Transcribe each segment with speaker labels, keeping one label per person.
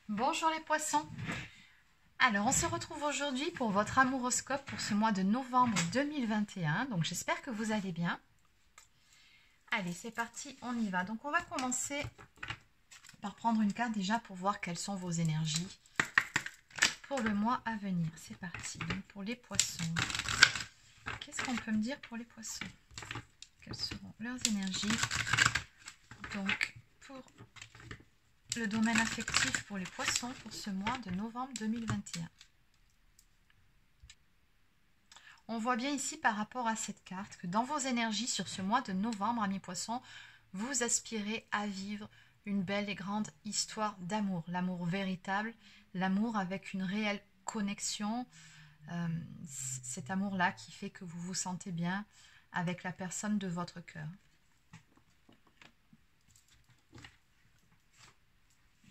Speaker 1: Bonjour les poissons. Alors on se retrouve aujourd'hui pour votre amouroscope pour ce mois de novembre 2021. Donc j'espère que vous allez bien. Allez, c'est parti, on y va. Donc on va commencer par prendre une carte déjà pour voir quelles sont vos énergies pour le mois à venir. C'est parti. Donc pour les poissons, qu'est-ce qu'on peut me dire pour les poissons? Quelles seront leurs énergies? Donc pour le domaine affectif pour les poissons pour ce mois de novembre 2021. On voit bien ici par rapport à cette carte que dans vos énergies sur ce mois de novembre, amis poissons, vous aspirez à vivre une belle et grande histoire d'amour. L'amour véritable, l'amour avec une réelle connexion. Cet amour-là qui fait que vous vous sentez bien avec la personne de votre cœur.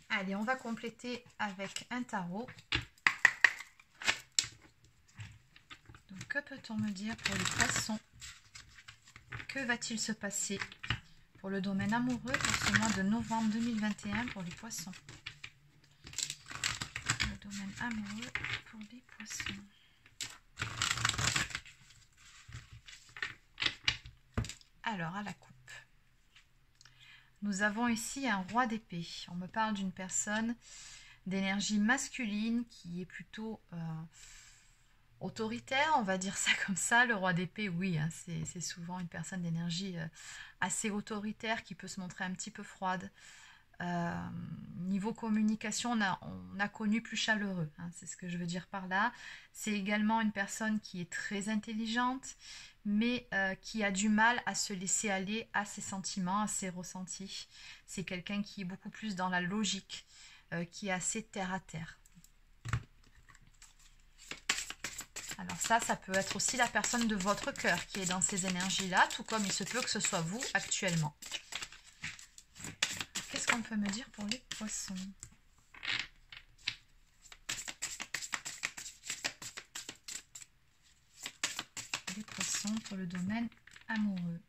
Speaker 1: Allez, on va compléter avec un tarot. Donc, que peut-on me dire pour les poissons? Que va-t-il se passer pour le domaine amoureux pour ce mois de novembre 2021 pour les poissons? Le domaine amoureux pour les poissons. Alors, à la coupe. Nous avons ici un roi d'épée. On me parle d'une personne d'énergie masculine qui est plutôt autoritaire, on va dire ça comme ça. Le roi d'épée, oui, hein, c'est souvent une personne d'énergie assez autoritaire qui peut se montrer un petit peu froide. Niveau communication, on a connu plus chaleureux, hein, c'est ce que je veux dire par là. C'est également une personne qui est très intelligente, mais qui a du mal à se laisser aller à ses sentiments, à ses ressentis. C'est quelqu'un qui est beaucoup plus dans la logique, qui est assez terre à terre. Alors ça peut être aussi la personne de votre cœur qui est dans ces énergies-là, tout comme il se peut que ce soit vous actuellement. Qu'est-ce qu'on peut me dire pour les poissons? Les poissons pour le domaine amoureux.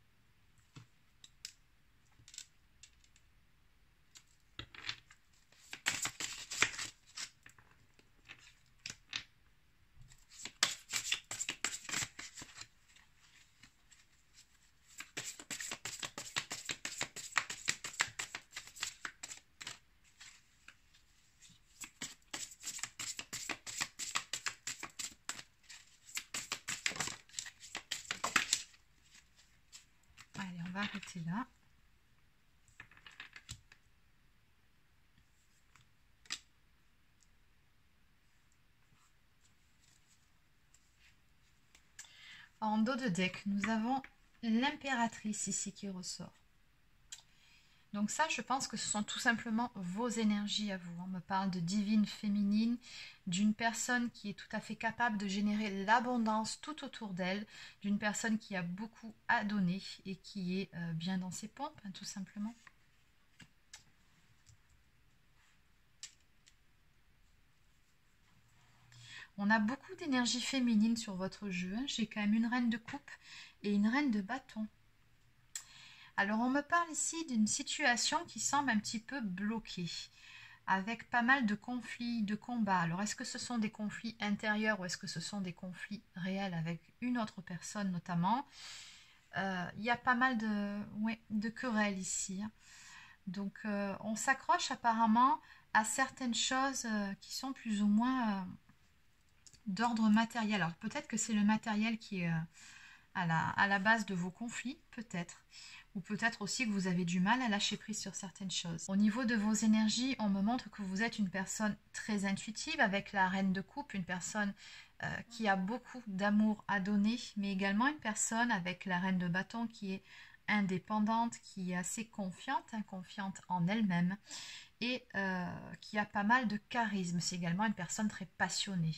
Speaker 1: Allez, on va arrêter là. En dos de deck, nous avons l'impératrice ici qui ressort. Donc ça, je pense que ce sont tout simplement vos énergies à vous. On me parle de divine féminine, d'une personne qui est tout à fait capable de générer l'abondance tout autour d'elle, d'une personne qui a beaucoup à donner et qui est bien dans ses pompes, hein, tout simplement. On a beaucoup d'énergie féminine sur votre jeu. Hein. J'ai quand même une reine de coupe et une reine de bâton. Alors, on me parle ici d'une situation qui semble un petit peu bloquée, avec pas mal de conflits, de combats. Alors, est-ce que ce sont des conflits intérieurs ou est-ce que ce sont des conflits réels avec une autre personne notamment? Il y a pas mal de querelles ici. Hein. Donc, on s'accroche apparemment à certaines choses qui sont plus ou moins d'ordre matériel. Alors, peut-être que c'est le matériel qui est à la base de vos conflits, peut-être. Ou peut-être aussi que vous avez du mal à lâcher prise sur certaines choses. Au niveau de vos énergies, on me montre que vous êtes une personne très intuitive avec la reine de coupe, une personne qui a beaucoup d'amour à donner, mais également une personne avec la reine de bâton qui est indépendante, qui est assez confiante, hein, confiante en elle-même et qui a pas mal de charisme. C'est également une personne très passionnée.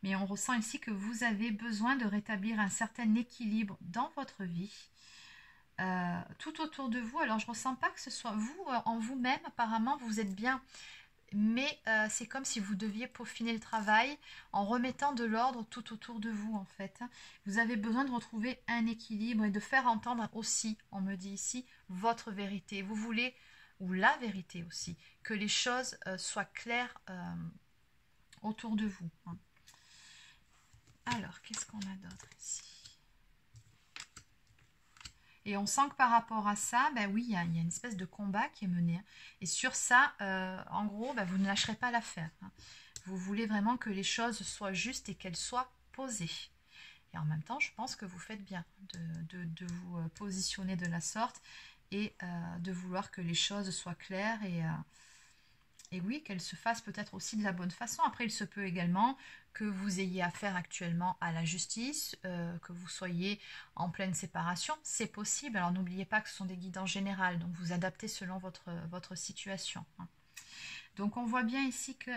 Speaker 1: Mais on ressent ici que vous avez besoin de rétablir un certain équilibre dans votre vie. Tout autour de vous, alors je ne ressens pas que ce soit vous en vous-même, apparemment vous êtes bien, mais c'est comme si vous deviez peaufiner le travail en remettant de l'ordre tout autour de vous en fait. Vous avez besoin de retrouver un équilibre et de faire entendre aussi, on me dit ici, votre vérité. Vous voulez ou la vérité aussi, que les choses soient claires autour de vous. Hein. Alors, qu'est-ce qu'on a d'autre ici? Et on sent que par rapport à ça, ben oui, il y a une espèce de combat qui est mené. Hein. Et sur ça, en gros, ben vous ne lâcherez pas l'affaire. Hein. Vous voulez vraiment que les choses soient justes et qu'elles soient posées. Et en même temps, je pense que vous faites bien de vous positionner de la sorte et de vouloir que les choses soient claires et oui, qu'elles se fassent peut-être aussi de la bonne façon. Après, il se peut également que vous ayez affaire actuellement à la justice, que vous soyez en pleine séparation. C'est possible. Alors, n'oubliez pas que ce sont des guides en général, donc vous adaptez selon votre situation. Hein. Donc, on voit bien ici que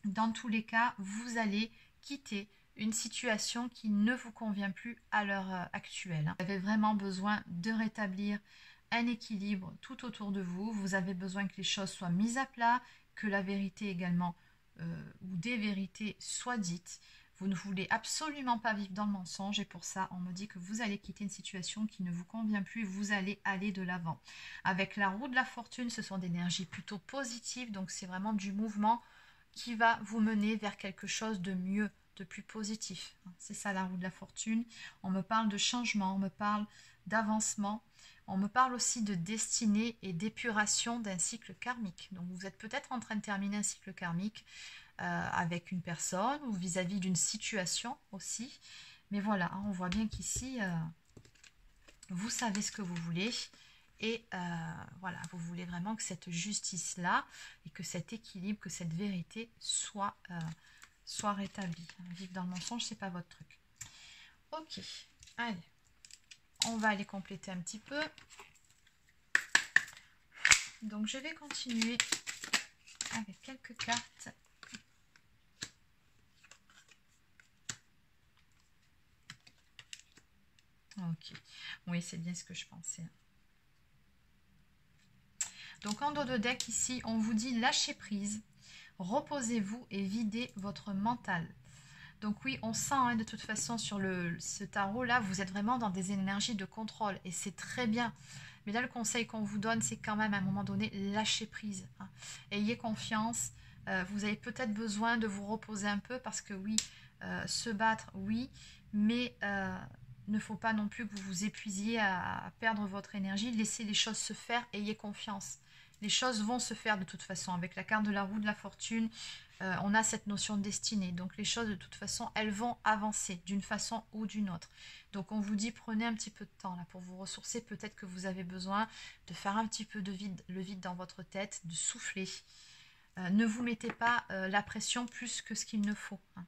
Speaker 1: dans tous les cas, vous allez quitter une situation qui ne vous convient plus à l'heure actuelle. Vous avez vraiment besoin de rétablir un équilibre tout autour de vous. Vous avez besoin que les choses soient mises à plat, que la vérité également ou des vérités soient dites. Vous ne voulez absolument pas vivre dans le mensonge et pour ça, on me dit que vous allez quitter une situation qui ne vous convient plus. Vous allez aller de l'avant. Avec la roue de la fortune, ce sont des énergies plutôt positives, donc c'est vraiment du mouvement qui va vous mener vers quelque chose de mieux, de plus positif. C'est ça la roue de la fortune. On me parle de changement, on me parle d'avancement. On me parle aussi de destinée et d'épuration d'un cycle karmique. Donc vous êtes peut-être en train de terminer un cycle karmique avec une personne ou vis-à-vis d'une situation aussi. Mais voilà, on voit bien qu'ici, vous savez ce que vous voulez. Et voilà, vous voulez vraiment que cette justice-là et que cet équilibre, que cette vérité soit rétablie. Vivre dans le mensonge, c'est pas votre truc. Ok, allez. On va aller compléter un petit peu. Donc, je vais continuer avec quelques cartes. Ok. Oui, c'est bien ce que je pensais. Donc, en dos de deck, ici, on vous dit lâchez prise, reposez-vous et videz votre mental. Donc oui, on sent hein, de toute façon sur ce tarot-là, vous êtes vraiment dans des énergies de contrôle et c'est très bien. Mais là, le conseil qu'on vous donne, c'est quand même à un moment donné, lâcher prise. Hein. Ayez confiance. Vous avez peut-être besoin de vous reposer un peu parce que oui, se battre, oui, mais ne faut pas non plus que vous vous épuisiez à perdre votre énergie. Laissez les choses se faire, ayez confiance. Les choses vont se faire de toute façon. Avec la carte de la roue de la fortune, on a cette notion de destinée. Donc les choses de toute façon, elles vont avancer d'une façon ou d'une autre. Donc on vous dit prenez un petit peu de temps là pour vous ressourcer. Peut-être que vous avez besoin de faire un petit peu de vide, le vide dans votre tête, de souffler. Ne vous mettez pas la pression plus que ce qu'il ne faut. Hein.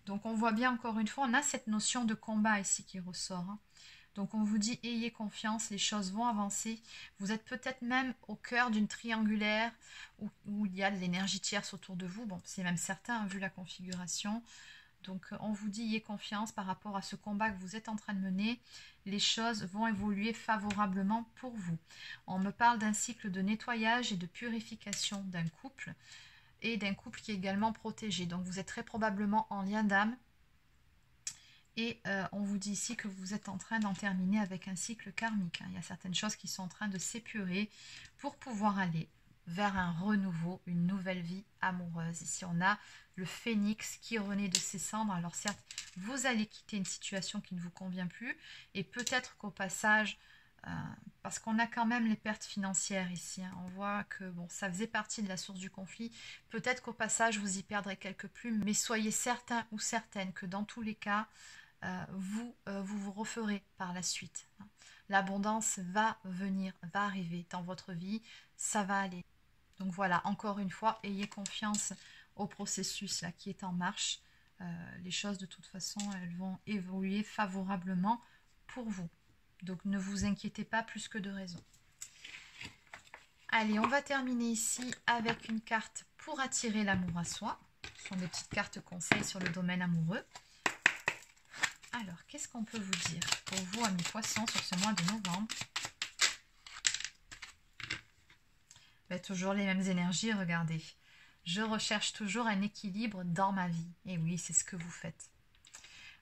Speaker 1: Donc on voit bien encore une fois, on a cette notion de combat ici qui ressort. Hein. Donc on vous dit, ayez confiance, les choses vont avancer. Vous êtes peut-être même au cœur d'une triangulaire où il y a de l'énergie tierce autour de vous. Bon, c'est même certain, vu la configuration. Donc on vous dit, ayez confiance par rapport à ce combat que vous êtes en train de mener. Les choses vont évoluer favorablement pour vous. On me parle d'un cycle de nettoyage et de purification d'un couple. Et d'un couple qui est également protégé. Donc vous êtes très probablement en lien d'âme. Et on vous dit ici que vous êtes en train d'en terminer avec un cycle karmique. Hein. Il y a certaines choses qui sont en train de s'épurer pour pouvoir aller vers un renouveau, une nouvelle vie amoureuse. Ici, on a le phénix qui renaît de ses cendres. Alors certes, vous allez quitter une situation qui ne vous convient plus. Et peut-être qu'au passage, parce qu'on a quand même les pertes financières ici. Hein. On voit que bon, ça faisait partie de la source du conflit. Peut-être qu'au passage, vous y perdrez quelques plumes. Mais soyez certains ou certaines que dans tous les cas, vous vous referez par la suite. Hein. L'abondance va venir, va arriver dans votre vie, ça va aller. Donc voilà, encore une fois, ayez confiance au processus là, qui est en marche. Les choses de toute façon, elles vont évoluer favorablement pour vous. Donc ne vous inquiétez pas plus que de raison. Allez, on va terminer ici avec une carte pour attirer l'amour à soi. Ce sont des petites cartes conseils sur le domaine amoureux. Alors, qu'est-ce qu'on peut vous dire pour vous, amis poissons, sur ce mois de novembre? Ben, toujours les mêmes énergies, regardez. Je recherche toujours un équilibre dans ma vie. Et oui, c'est ce que vous faites.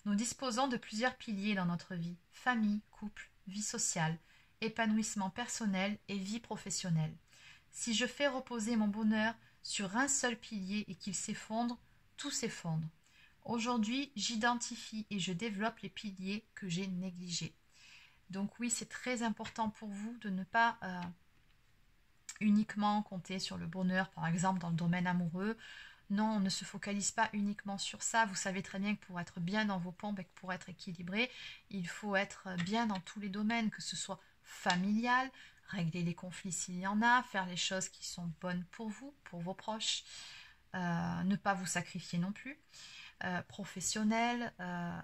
Speaker 1: Nous disposons de plusieurs piliers dans notre vie. Famille, couple, vie sociale. épanouissement personnel et vie professionnelle. Si je fais reposer mon bonheur sur un seul pilier et qu'il s'effondre, tout s'effondre. Aujourd'hui, j'identifie et je développe les piliers que j'ai négligés. Donc oui, c'est très important pour vous de ne pas uniquement compter sur le bonheur, par exemple dans le domaine amoureux. Non, on ne se focalise pas uniquement sur ça. Vous savez très bien que pour être bien dans vos pompes et que pour être équilibré, il faut être bien dans tous les domaines, que ce soit familial, régler les conflits s'il y en a, faire les choses qui sont bonnes pour vous, pour vos proches, ne pas vous sacrifier non plus, professionnel,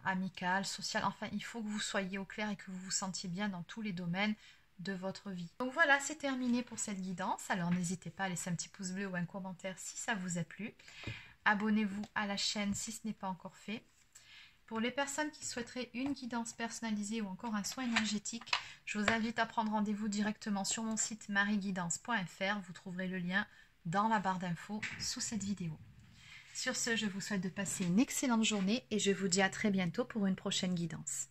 Speaker 1: amical, social. Enfin, il faut que vous soyez au clair et que vous vous sentiez bien dans tous les domaines de votre vie. Donc voilà, c'est terminé pour cette guidance. Alors n'hésitez pas à laisser un petit pouce bleu ou un commentaire si ça vous a plu. Abonnez-vous à la chaîne si ce n'est pas encore fait. Pour les personnes qui souhaiteraient une guidance personnalisée ou encore un soin énergétique, je vous invite à prendre rendez-vous directement sur mon site marieguidance.fr. Vous trouverez le lien dans la barre d'infos sous cette vidéo. Sur ce, je vous souhaite de passer une excellente journée et je vous dis à très bientôt pour une prochaine guidance.